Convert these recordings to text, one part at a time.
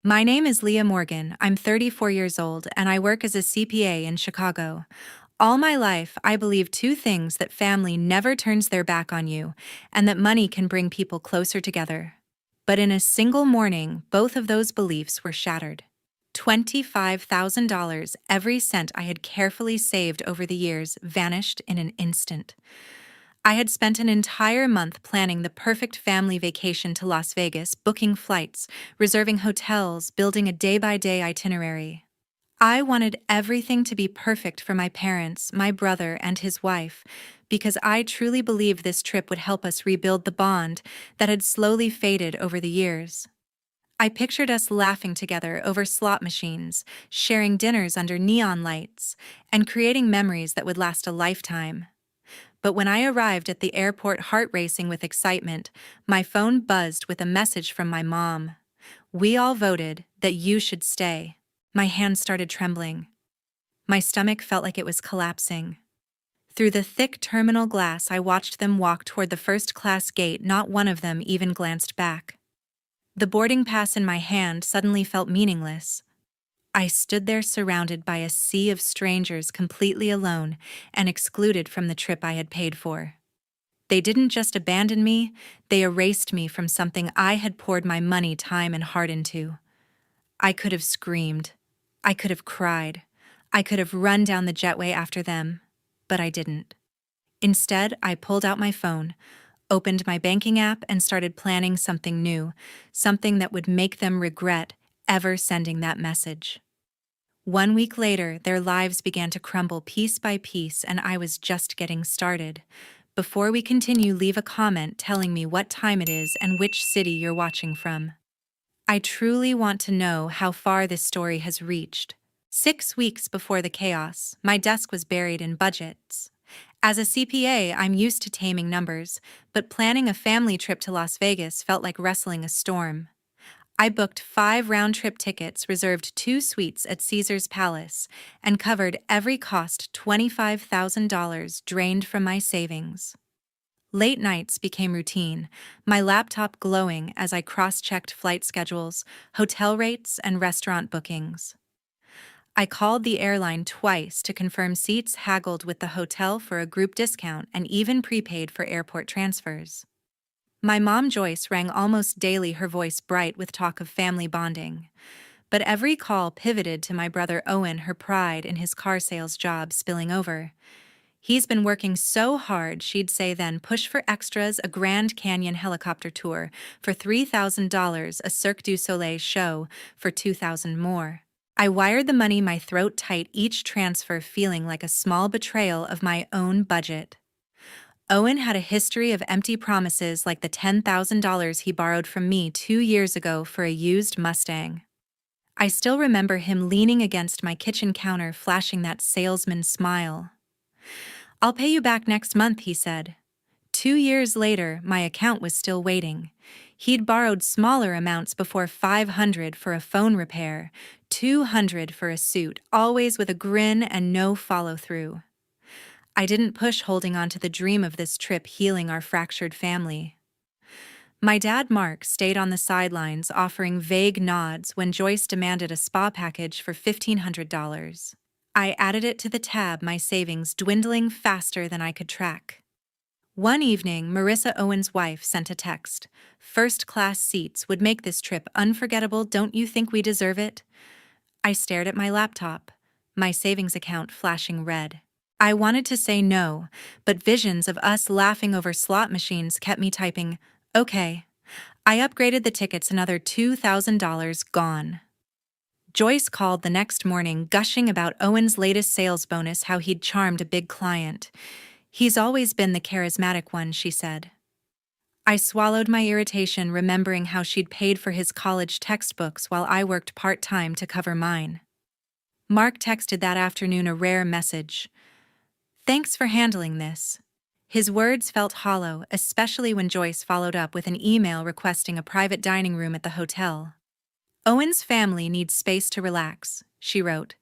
My name is Leah Morgan. I'm 34 years old, and I work as a CPA in Chicago. All my life, I believe two things: that family never turns their back on you, and that money can bring people closer together. But in a single morning, both of those beliefs were shattered. $25,000, every cent I had carefully saved over the years, vanished in an instant. I had spent an entire month planning the perfect family vacation to Las Vegas, booking flights, reserving hotels, building a day-by-day itinerary. I wanted everything to be perfect for my parents, my brother, and his wife, because I truly believed this trip would help us rebuild the bond that had slowly faded over the years. I pictured us laughing together over slot machines, sharing dinners under neon lights, and creating memories that would last a lifetime. But when I arrived at the airport, heart racing with excitement, my phone buzzed with a message from my mom. "We all voted that you should stay." My hands started trembling. My stomach felt like it was collapsing. Through the thick terminal glass, I watched them walk toward the first-class gate. Not one of them even glanced back. The boarding pass in my hand suddenly felt meaningless. I stood there surrounded by a sea of strangers, completely alone and excluded from the trip I had paid for. They didn't just abandon me, they erased me from something I had poured my money, time, and heart into. I could have screamed. I could have cried. I could have run down the jetway after them, but I didn't. Instead, I pulled out my phone, opened my banking app, and started planning something new, something that would make them regret ever sending that message. 1 week later, their lives began to crumble piece by piece, and I was just getting started. Before we continue, leave a comment telling me what time it is and which city you're watching from. I truly want to know how far this story has reached. 6 weeks before the chaos, my desk was buried in budgets. As a CPA, I'm used to taming numbers, but planning a family trip to Las Vegas felt like wrestling a storm. I booked 5 round-trip tickets, reserved 2 suites at Caesar's Palace, and covered every cost. $25,000 drained from my savings. Late nights became routine, my laptop glowing as I cross-checked flight schedules, hotel rates, and restaurant bookings. I called the airline twice to confirm seats, haggled with the hotel for a group discount, and even prepaid for airport transfers. My mom, Joyce, rang almost daily, her voice bright with talk of family bonding. But every call pivoted to my brother Owen, her pride in his car sales job spilling over. "He's been working so hard," she'd say then. "Push for extras, a Grand Canyon helicopter tour for $3,000, a Cirque du Soleil show for $2,000 more." I wired the money, my throat tight, each transfer feeling like a small betrayal of my own budget. Owen had a history of empty promises, like the $10,000 he borrowed from me 2 years ago for a used Mustang. I still remember him leaning against my kitchen counter, flashing that salesman smile. "I'll pay you back next month," he said. 2 years later, my account was still waiting. He'd borrowed smaller amounts before: $500 for a phone repair, $200 for a suit, always with a grin and no follow-through. I didn't push, holding on to the dream of this trip healing our fractured family. My dad, Mark, stayed on the sidelines, offering vague nods when Joyce demanded a spa package for $1,500. I added it to the tab, my savings dwindling faster than I could track. One evening, Marissa, Owen's wife, sent a text. "First-class seats would make this trip unforgettable. Don't you think we deserve it?" I stared at my laptop, my savings account flashing red. I wanted to say no, but visions of us laughing over slot machines kept me typing, "Okay." I upgraded the tickets, another $2,000 gone. Joyce called the next morning, gushing about Owen's latest sales bonus, how he'd charmed a big client. "He's always been the charismatic one," she said. I swallowed my irritation, remembering how she'd paid for his college textbooks while I worked part-time to cover mine. Mark texted that afternoon, a rare message. "Thanks for handling this." His words felt hollow, especially when Joyce followed up with an email requesting a private dining room at the hotel. "Owen's family needs space to relax," she wrote.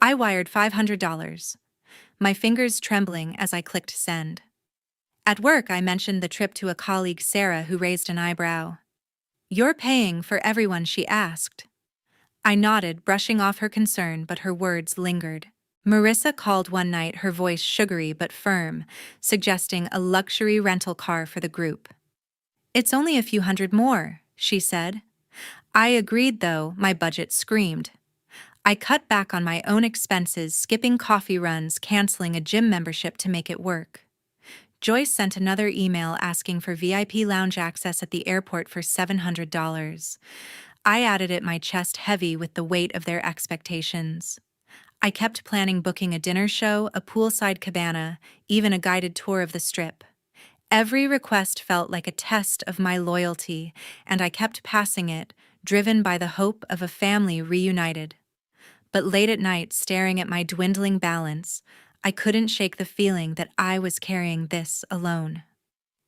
I wired $500. My fingers trembling as I clicked send. At work, I mentioned the trip to a colleague, Sarah, who raised an eyebrow. "You're paying for everyone?" she asked. I nodded, brushing off her concern, but her words lingered. Marissa called one night, her voice sugary but firm, suggesting a luxury rental car for the group. "It's only a few hundred more," she said. I agreed, though my budget screamed. I cut back on my own expenses, skipping coffee runs, canceling a gym membership to make it work. Joyce sent another email asking for VIP lounge access at the airport for $700. I added it, my chest heavy with the weight of their expectations. I kept planning booking a dinner show, a poolside cabana, even a guided tour of the Strip. Every request felt like a test of my loyalty, and I kept passing it, driven by the hope of a family reunited. But late at night, staring at my dwindling balance, I couldn't shake the feeling that I was carrying this alone.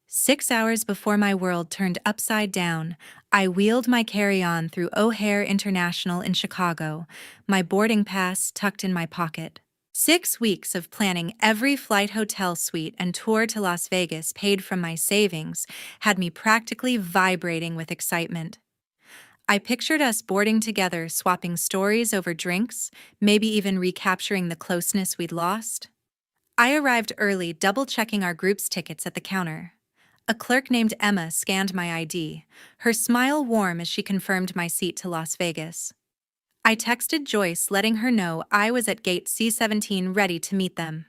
6 hours before my world turned upside down, I wheeled my carry-on through O'Hare International in Chicago, my boarding pass tucked in my pocket. 6 weeks of planning every flight, hotel suite, and tour to Las Vegas paid from my savings had me practically vibrating with excitement. I pictured us boarding together, swapping stories over drinks, maybe even recapturing the closeness we'd lost. I arrived early, double-checking our group's tickets at the counter. A clerk named Emma scanned my ID, her smile warm as she confirmed my seat to Las Vegas. I texted Joyce, letting her know I was at gate C-17 ready to meet them.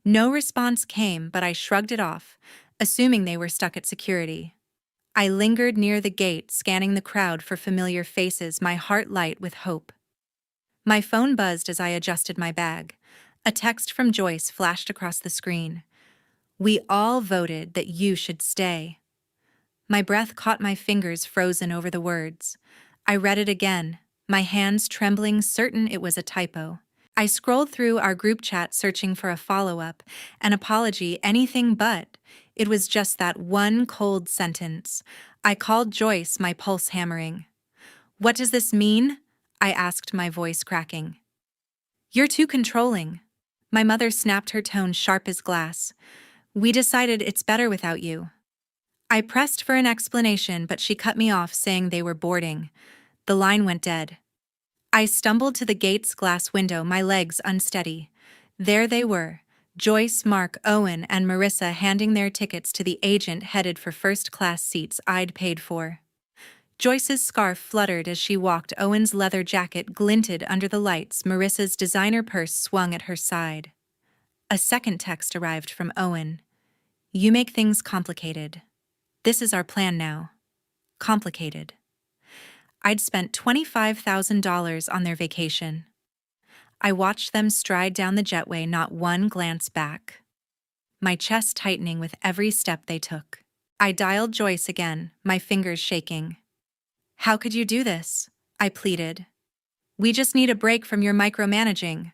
No response came, but I shrugged it off, assuming they were stuck at security. I lingered near the gate, scanning the crowd for familiar faces, my heart light with hope. My phone buzzed as I adjusted my bag. A text from Joyce flashed across the screen. "We all voted that you should stay." My breath caught, my fingers frozen over the words. I read it again, my hands trembling, certain it was a typo. I scrolled through our group chat, searching for a follow-up, an apology, anything but. It was just that one cold sentence. I called Joyce, my pulse hammering. "What does this mean?" I asked, my voice cracking. "You're too controlling." My mother snapped, her tone sharp as glass. "We decided it's better without you." I pressed for an explanation, but she cut me off, saying they were boarding. The line went dead. I stumbled to the gate's glass window, my legs unsteady. There they were, Joyce, Mark, Owen, and Marissa handing their tickets to the agent, headed for first-class seats I'd paid for. Joyce's scarf fluttered as she walked, Owen's leather jacket glinted under the lights, Marissa's designer purse swung at her side. A second text arrived from Owen. "You make things complicated. This is our plan now." Complicated. I'd spent $25,000 on their vacation. I watched them stride down the jetway, not one glance back, my chest tightening with every step they took. I dialed Joyce again, my fingers shaking. "How could you do this?" I pleaded. "We just need a break from your micromanaging,"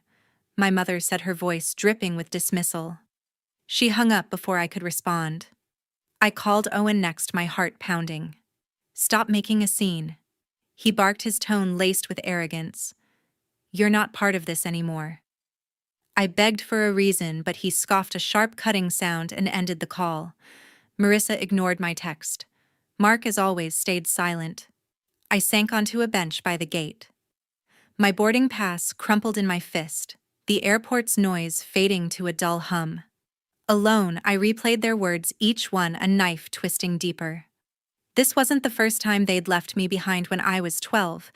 my mother said, her voice dripping with dismissal. She hung up before I could respond. I called Owen next, my heart pounding. "Stop making a scene." He barked, his tone laced with arrogance. "You're not part of this anymore." I begged for a reason, but he scoffed, a sharp cutting sound, and ended the call. Marissa ignored my text. Mark, as always, stayed silent. I sank onto a bench by the gate. My boarding pass crumpled in my fist, the airport's noise fading to a dull hum. Alone, I replayed their words, each one a knife twisting deeper. This wasn't the first time they'd left me behind. When I was 12,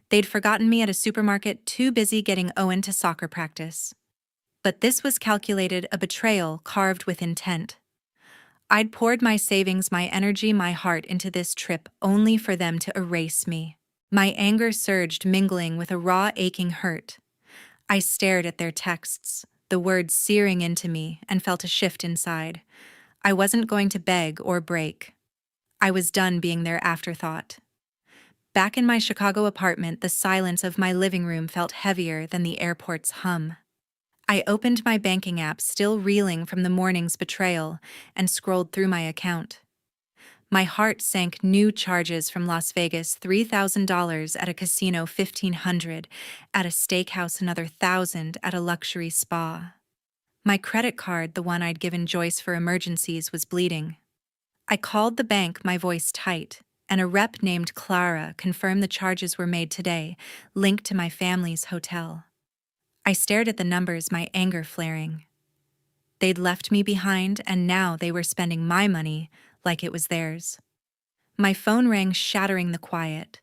they'd forgotten me at a supermarket, too busy getting Owen to soccer practice. But this was calculated, a betrayal carved with intent. I'd poured my savings, my energy, my heart into this trip, only for them to erase me. My anger surged, mingling with a raw, aching hurt. I stared at their texts, the words searing into me, and felt a shift inside. I wasn't going to beg or break. I was done being their afterthought. Back in my Chicago apartment, the silence of my living room felt heavier than the airport's hum. I opened my banking app, still reeling from the morning's betrayal, and scrolled through my account. My heart sank. New charges from Las Vegas, $3,000 at a casino, $1,500 at a steakhouse, another $1,000 at a luxury spa. My credit card, the one I'd given Joyce for emergencies, was bleeding. I called the bank, my voice tight, and a rep named Clara confirmed the charges were made today, linked to my family's hotel. I stared at the numbers, my anger flaring. They'd left me behind, and now they were spending my money like it was theirs. My phone rang, shattering the quiet.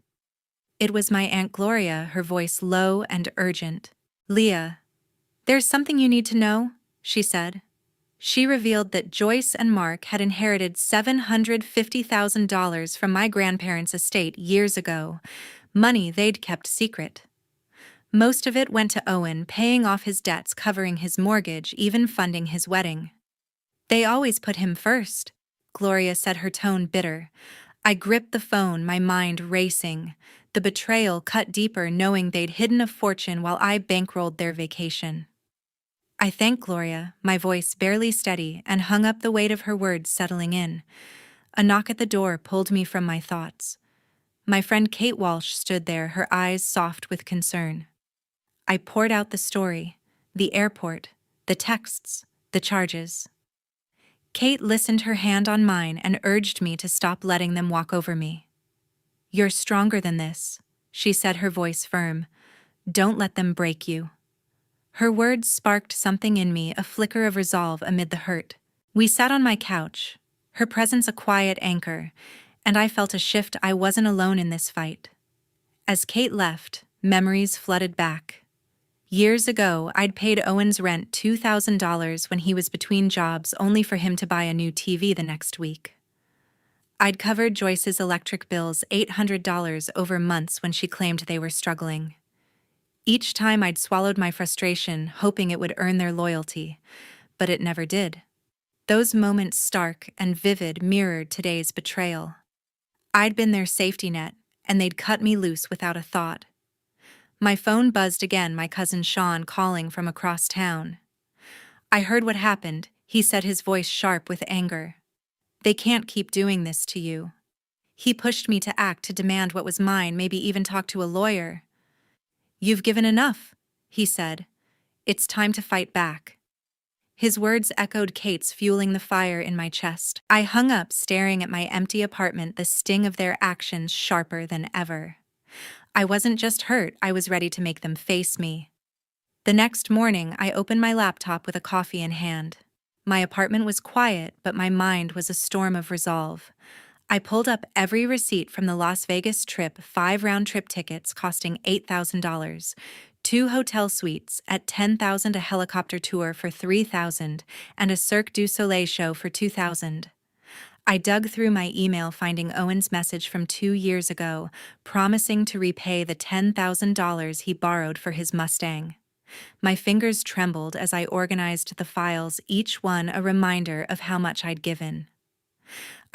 It was my Aunt Gloria, her voice low and urgent. "Leah, there's something you need to know," she said. She revealed that Joyce and Mark had inherited $750,000 from my grandparents' estate years ago, money they'd kept secret. Most of it went to Owen, paying off his debts, covering his mortgage, even funding his wedding. "They always put him first," Gloria said, her tone bitter. I gripped the phone, my mind racing. The betrayal cut deeper, knowing they'd hidden a fortune while I bankrolled their vacation. I thanked Gloria, my voice barely steady, and hung up, the weight of her words settling in. A knock at the door pulled me from my thoughts. My friend Kate Walsh stood there, her eyes soft with concern. I poured out the story, the airport, the texts, the charges. Kate listened, her hand on mine, and urged me to stop letting them walk over me. "You're stronger than this," she said, her voice firm. "Don't let them break you." Her words sparked something in me, a flicker of resolve amid the hurt. We sat on my couch, her presence a quiet anchor, and I felt a shift. I wasn't alone in this fight. As Kate left, memories flooded back. Years ago, I'd paid Owen's rent $2,000 when he was between jobs, only for him to buy a new TV the next week. I'd covered Joyce's electric bills, $800 over months, when she claimed they were struggling. Each time I'd swallowed my frustration, hoping it would earn their loyalty, but it never did. Those moments, stark and vivid, mirrored today's betrayal. I'd been their safety net, and they'd cut me loose without a thought. My phone buzzed again, my cousin Sean calling from across town. "I heard what happened," he said, his voice sharp with anger. "They can't keep doing this to you." He pushed me to act, to demand what was mine, maybe even talk to a lawyer. "You've given enough," he said. "It's time to fight back." His words echoed Kate's, fueling the fire in my chest. I hung up, staring at my empty apartment, the sting of their actions sharper than ever. I wasn't just hurt, I was ready to make them face me. The next morning, I opened my laptop with a coffee in hand. My apartment was quiet, but my mind was a storm of resolve. I pulled up every receipt from the Las Vegas trip, 5 round-trip tickets costing $8,000, 2 hotel suites at $10,000, a helicopter tour for $3,000, and a Cirque du Soleil show for $2,000. I dug through my email, finding Owen's message from 2 years ago, promising to repay the $10,000 he borrowed for his Mustang. My fingers trembled as I organized the files, each one a reminder of how much I'd given.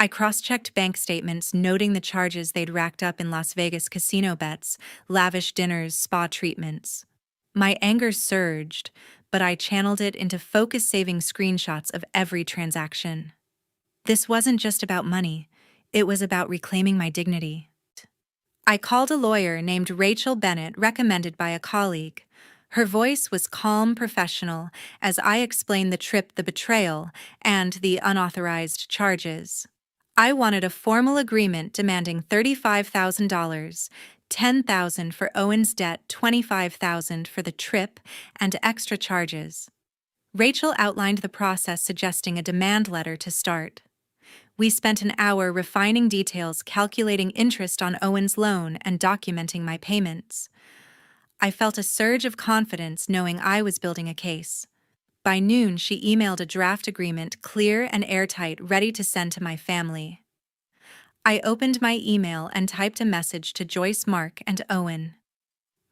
I cross-checked bank statements, noting the charges they'd racked up in Las Vegas casino bets, lavish dinners, spa treatments. My anger surged, but I channeled it into focus-saving screenshots of every transaction. This wasn't just about money, it was about reclaiming my dignity. I called a lawyer named Rachel Bennett, recommended by a colleague. Her voice was calm, professional, as I explained the trip, the betrayal, and the unauthorized charges. I wanted a formal agreement demanding $35,000, $10,000 for Owen's debt, $25,000 for the trip, and extra charges. Rachel outlined the process, suggesting a demand letter to start. We spent an hour refining details, calculating interest on Owen's loan, and documenting my payments. I felt a surge of confidence, knowing I was building a case. By noon, she emailed a draft agreement, clear and airtight, ready to send to my family. I opened my email and typed a message to Joyce, Mark, and Owen.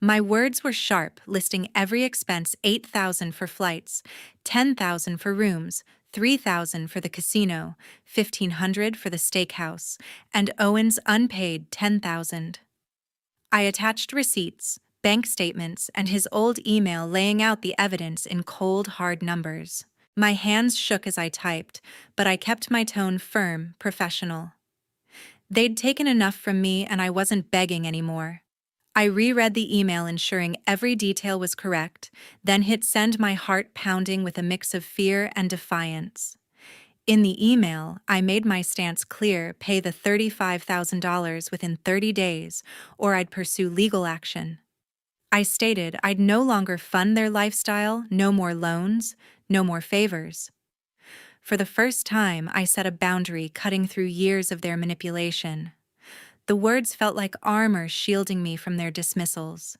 My words were sharp, listing every expense: $8,000 for flights, $10,000 for rooms, $3,000 for the casino, $1,500 for the steakhouse, and Owen's unpaid $10,000. I attached receipts, bank statements, and his old email, laying out the evidence in cold, hard numbers. My hands shook as I typed, but I kept my tone firm, professional. They'd taken enough from me, and I wasn't begging anymore. I reread the email, ensuring every detail was correct, then hit send, my heart pounding with a mix of fear and defiance. In the email, I made my stance clear: pay the $35,000 within 30 days, or I'd pursue legal action. I stated I'd no longer fund their lifestyle, no more loans, no more favors. For the first time, I set a boundary, cutting through years of their manipulation. The words felt like armor shielding me from their dismissals.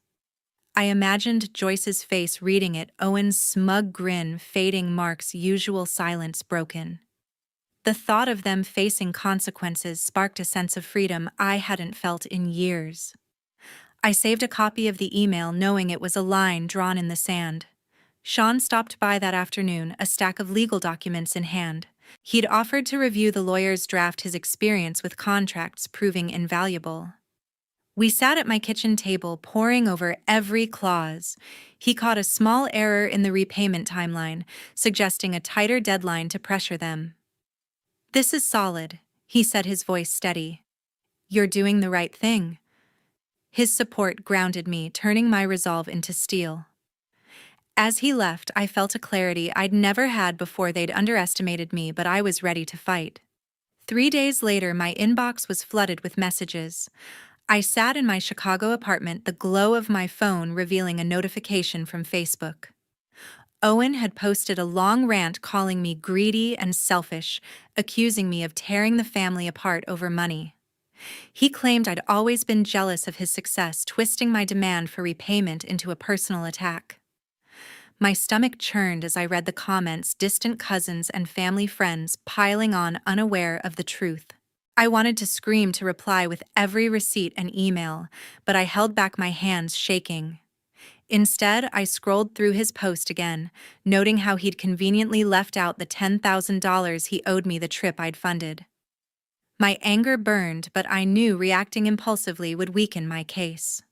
I imagined Joyce's face reading it, Owen's smug grin fading, Mark's usual silence broken. The thought of them facing consequences sparked a sense of freedom I hadn't felt in years. I saved a copy of the email, knowing it was a line drawn in the sand. Sean stopped by that afternoon, a stack of legal documents in hand. He'd offered to review the lawyer's draft, his experience with contracts proving invaluable. We sat at my kitchen table, poring over every clause. He caught a small error in the repayment timeline, suggesting a tighter deadline to pressure them. "This is solid," he said, his voice steady. "You're doing the right thing." His support grounded me, turning my resolve into steel. As he left, I felt a clarity I'd never had before. They'd underestimated me, but I was ready to fight. 3 days later, my inbox was flooded with messages. I sat in my Chicago apartment, the glow of my phone revealing a notification from Facebook. Owen had posted a long rant calling me greedy and selfish, accusing me of tearing the family apart over money. He claimed I'd always been jealous of his success, twisting my demand for repayment into a personal attack. My stomach churned as I read the comments, distant cousins and family friends piling on, unaware of the truth. I wanted to scream, to reply with every receipt and email, but I held back, my hands shaking. Instead, I scrolled through his post again, noting how he'd conveniently left out the $10,000 he owed me, the trip I'd funded. My anger burned, but I knew reacting impulsively would weaken my case.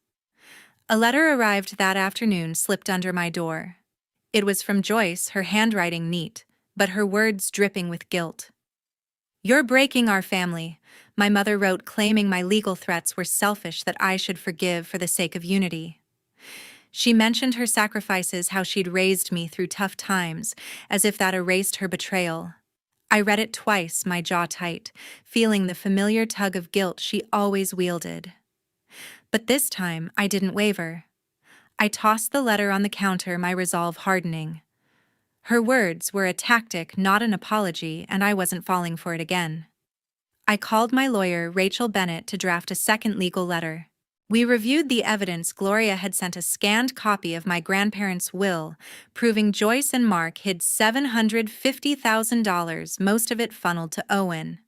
A letter arrived that afternoon, slipped under my door. It was from Joyce, her handwriting neat, but her words dripping with guilt. "You're breaking our family," my mother wrote, claiming my legal threats were selfish, that I should forgive for the sake of unity. She mentioned her sacrifices, how she'd raised me through tough times, as if that erased her betrayal. I read it twice, my jaw tight, feeling the familiar tug of guilt she always wielded. But this time, I didn't waver. I tossed the letter on the counter, my resolve hardening. Her words were a tactic, not an apology, and I wasn't falling for it again. I called my lawyer, Rachel Bennett, to draft a second legal letter. We reviewed the evidence. Gloria had sent a scanned copy of my grandparents' will, proving Joyce and Mark hid $750,000, most of it funneled to Owen.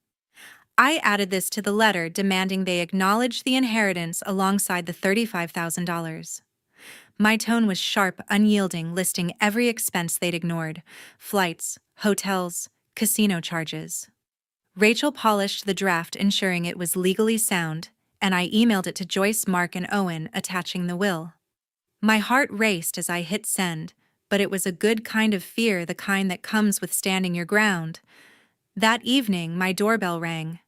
I added this to the letter, demanding they acknowledge the inheritance alongside the $35,000. My tone was sharp, unyielding, listing every expense they'd ignored: flights, hotels, casino charges. Rachel polished the draft, ensuring it was legally sound, and I emailed it to Joyce, Mark, and Owen, attaching the will. My heart raced as I hit send, but it was a good kind of fear, the kind that comes with standing your ground. That evening, my doorbell rang.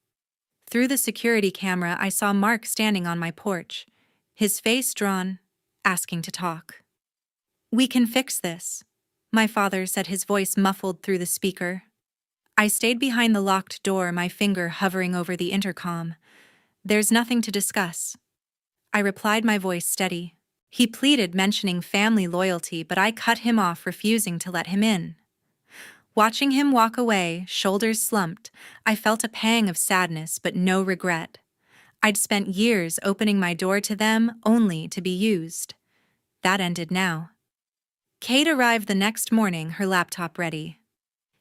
Through the security camera, I saw Mark standing on my porch, his face drawn, asking to talk. "We can fix this," my father said, his voice muffled through the speaker. I stayed behind the locked door, my finger hovering over the intercom. "There's nothing to discuss," I replied, my voice steady. He pleaded, mentioning family loyalty, but I cut him off, refusing to let him in. Watching him walk away, shoulders slumped, I felt a pang of sadness but no regret. I'd spent years opening my door to them, only to be used. That ended now. Kate arrived the next morning, her laptop ready.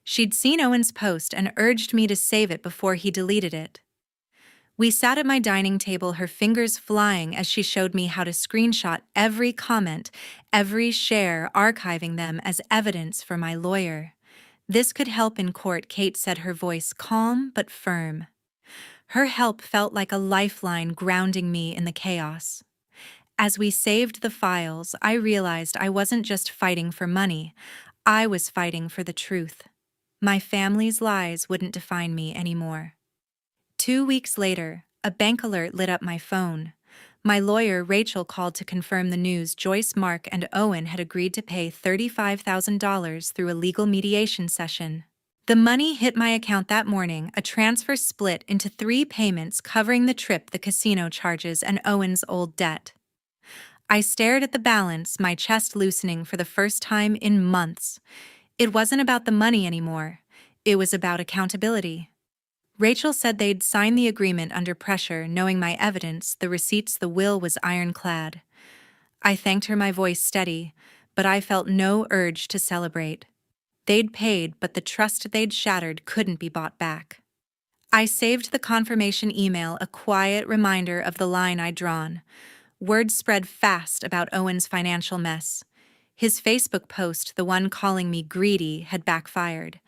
She'd seen Owen's post and urged me to save it before he deleted it. We sat at my dining table, her fingers flying as she showed me how to screenshot every comment, every share, archiving them as evidence for my lawyer. "This could help in court," Kate said, her voice calm but firm. Her help felt like a lifeline, grounding me in the chaos. As we saved the files, I realized I wasn't just fighting for money. I was fighting for the truth. My family's lies wouldn't define me anymore. 2 weeks later, a bank alert lit up my phone. My lawyer, Rachel, called to confirm the news. Joyce, Mark, and Owen had agreed to pay $35,000 through a legal mediation session. The money hit my account that morning, a transfer split into 3 payments covering the trip, the casino charges, and Owen's old debt. I stared at the balance, my chest loosening for the first time in months. It wasn't about the money anymore. It was about accountability. Rachel said they'd sign the agreement under pressure, knowing my evidence, the receipts, the will was ironclad. I thanked her, my voice steady, but I felt no urge to celebrate. They'd paid, but the trust they'd shattered couldn't be bought back. I saved the confirmation email, a quiet reminder of the line I'd drawn. Word spread fast about Owen's financial mess. His Facebook post, the one calling me greedy, had backfired.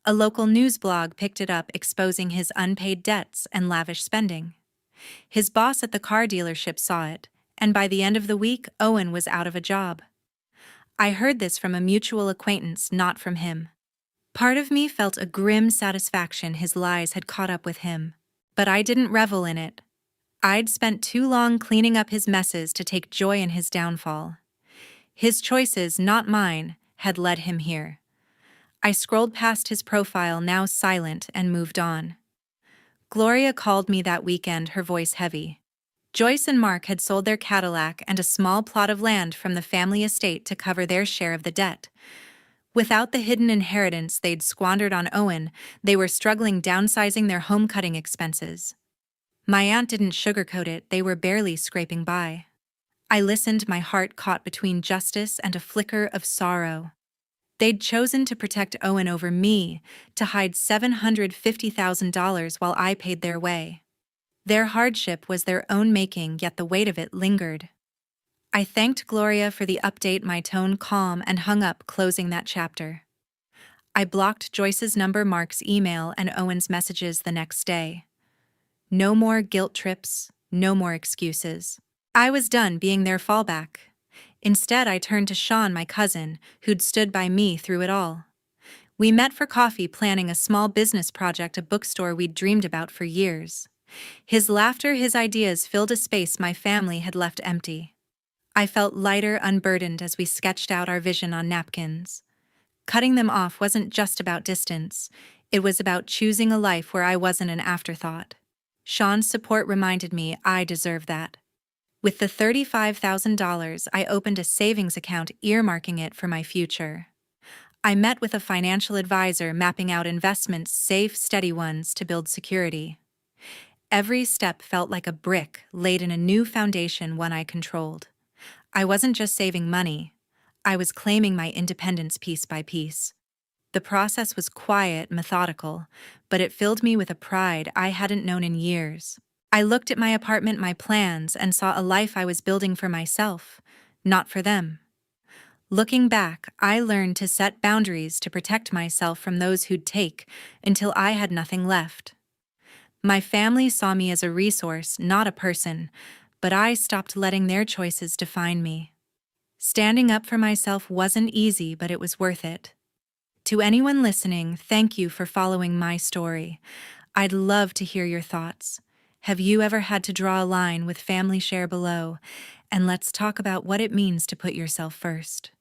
A local news blog picked it up, exposing his unpaid debts and lavish spending. His boss at the car dealership saw it, and by the end of the week, Owen was out of a job. I heard this from a mutual acquaintance, not from him. Part of me felt a grim satisfaction his lies had caught up with him. But I didn't revel in it. I'd spent too long cleaning up his messes to take joy in his downfall. His choices, not mine, had led him here. I scrolled past his profile, now silent, and moved on. Gloria called me that weekend, her voice heavy. Joyce and Mark had sold their Cadillac and a small plot of land from the family estate to cover their share of the debt. Without the hidden inheritance they'd squandered on Owen, they were struggling, downsizing their home cutting expenses. My aunt didn't sugarcoat it, they were barely scraping by. I listened, my heart caught between justice and a flicker of sorrow. They'd chosen to protect Owen over me, to hide $750,000 while I paid their way. Their hardship was their own making, yet the weight of it lingered. I thanked Gloria for the update, my tone calm, and hung up, closing that chapter. I blocked Joyce's number, Mark's email, and Owen's messages the next day. No more guilt trips, no more excuses. I was done being their fallback. Instead, I turned to Sean, my cousin, who'd stood by me through it all. We met for coffee, planning a small business project, a bookstore we'd dreamed about for years. His laughter, his ideas filled a space my family had left empty. I felt lighter, unburdened as we sketched out our vision on napkins. Cutting them off wasn't just about distance. It was about choosing a life where I wasn't an afterthought. Sean's support reminded me I deserved that. With the $35,000, I opened a savings account, earmarking it for my future. I met with a financial advisor, mapping out investments, safe, steady ones, to build security. Every step felt like a brick laid in a new foundation, one I controlled. I wasn't just saving money. I was claiming my independence piece by piece. The process was quiet, methodical, but it filled me with a pride I hadn't known in years. I looked at my apartment, my plans, and saw a life I was building for myself, not for them. Looking back, I learned to set boundaries, to protect myself from those who'd take, until I had nothing left. My family saw me as a resource, not a person, but I stopped letting their choices define me. Standing up for myself wasn't easy, but it was worth it. To anyone listening, thank you for following my story. I'd love to hear your thoughts. Have you ever had to draw a line with family? Share below, and let's talk about what it means to put yourself first.